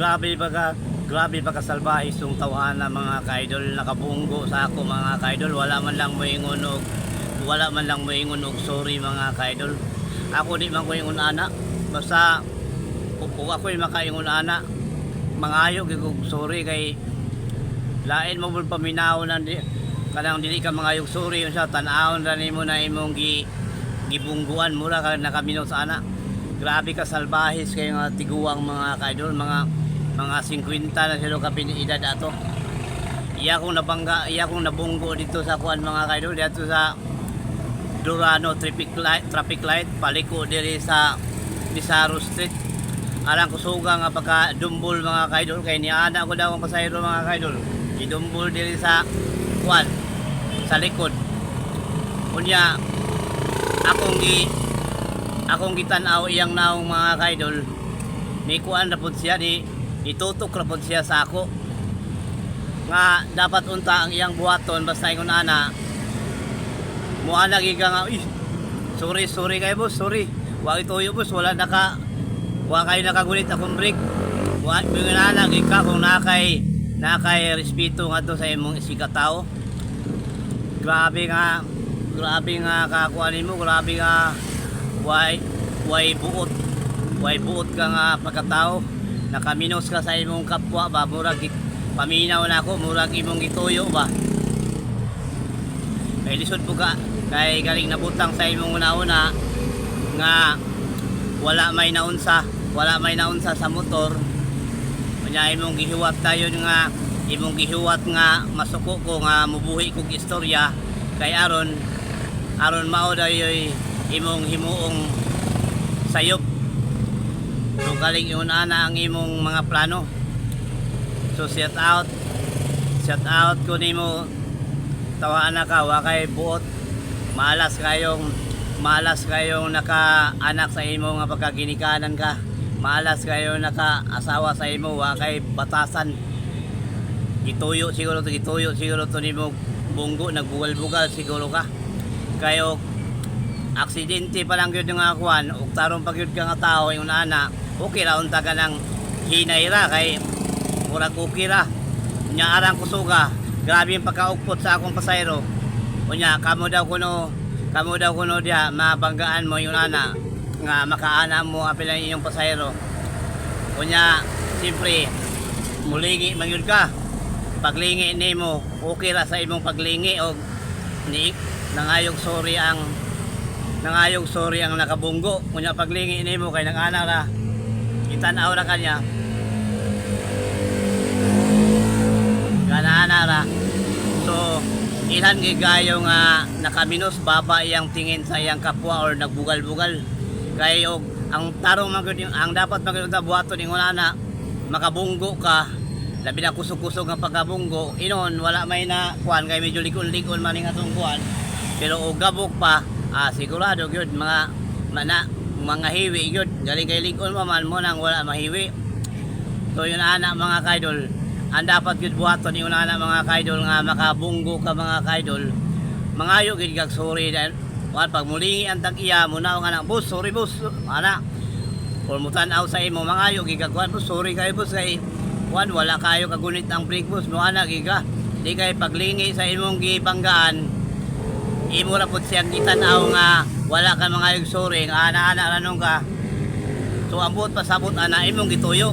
Grabe ba kasalbahis yung tawhana mga kaidol, nakabunggo sa ako mga kaidol, wala man lang moingon og sorry mga kaidol. Ako di man ko ingon ana, basta ug ako'y makaingon ana, mangayo gyud og sorry kay lain mo pud paminaw nan di kanang dili ka mangayog sorry unsa tan-awon ra nimo na imong gibungguan mura ka nakaminaw sa ana. Grabe ka salbahis kay nga tiguang mga kaidol, mga 50 na sila kapiniidad ato. Iya kong nabunggo dito sa kuan mga kaidol, dito sa Durano traffic light paliko diri sa Pizarro Street. Alang ko suga nga pagka dumbol mga kaidol kay niana ko daw ang pasahero mga kaidol. Idumbol diri sa kuan sa likod. Unya akong gitan-aw iyang naong mga kaidol. Ni kuan ra pud siya itutok ra pud siya sa ako nga dapat unta ang iyang buhaton basta ingon ana mo ana giga nga sorry kay boss, sorry wa ituyo boss, wa kay nakagulit akong break, wa ingon ana giga kung nakay respeto ngadto sa imong isikataw. Grabe nga kakuan mo, grabe nga way buot ka nga pagkatao, nakaminos ka sa imong kapwa ba, murag paminaw na ako, murag imong gituyo ba. Kay lisod po ka, kay galing nabutang sa imong una-una nga wala may naunsa sa motor. Kanya imong gihiwat tayo nga, imong gihiwat nga masuko ko nga mubuhi kog istorya kay aron mao dayoy imong himuong sayop. So galing yun ana ang imong mga plano. So shout out ko nimo, tawaan ka wa kay buot, malas kayong naka-anak sa imo nga pagkaginikanan ka, malas kayo naka-asawa sa imo, wa kay batasan. Gituyo siguro to nimo bunggo, nagbugal-bugal siguro ka kayo. Aksidente pa lang yun nga kuan, ug tarong pag yun ka nga tao yung ana, okay ra unta ka ng hinay ra kay murag okay ra. Nya arang kusuga, grabe yung pagkaukpot sa akong pasayro. Unya kamo daw kuno dia mabanggaan mo yung ana nga makaana mo apil ang inyong pasayro. Unya siyempre mulingi man yun ka, paglingi nimo okay ra sa imong paglingi og nangayog sorry ang nakabunggo. Kunya paglingi nimo kay nang-ana ra, itan-aw ra kanya, kana-ana ra. So ilan gigayo nga nakaminos baba iyang tingin sa iyang kapwa or nagbugal-bugal kay og ang tarong ang dapat magunta buhaton ingon ana makabunggo ka, labi na kusog-kusog nga pagkabunggo inon wala may na kuan kay medyo likon-likon man ning atong kuan, pero og gabok pa sigurado gyud mga hiwi gyud, galing kay likon man mo nang wala mahiwi. So yun ana mga kaidol, ang dapat gyud buhaton yun ana mga kaidol nga makabunggo ka mga kaidol, mangayo gyud kag sorry dahil pag mulingi ang tag-iya mo na nga boss, sorry boss ana, or mutan-aw sa imo mangayo gyud kag boss, sorry kay boss kay wala kayo kagunit ang brake boss mo ana giga, di kay paglingi sa imong gibanggaan imo ra pud siyang gitan-aw nga wala ka mga sorry nga ana ranong ka. So ambot pasabot ana imong gituyo.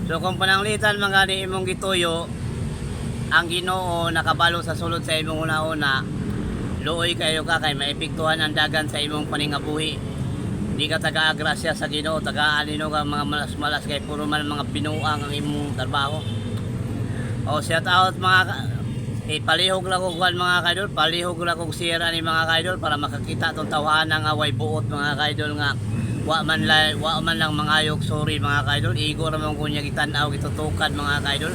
So kung pananglitan mga ni imong gituyo, ang Ginoo nakabalo sa sulod sa imong una-una, luoy kayo ka kay maepektuhan ang dagan sa imong paningabuhi. Di ka taga-agrasya sa Ginoo, taga-alino ka mga malas-malas kay puro man mga binuang ang imong trabaho. O shout out mga palihog lang ko mga kaidol, palihog lang kong share ni mga kaidol para makakita itong tawanan nga way buot mga kaidol nga wa man lang mangayog sorry mga kaidol, igo ramang kunya gitan-aw gitutukan mga kaidol.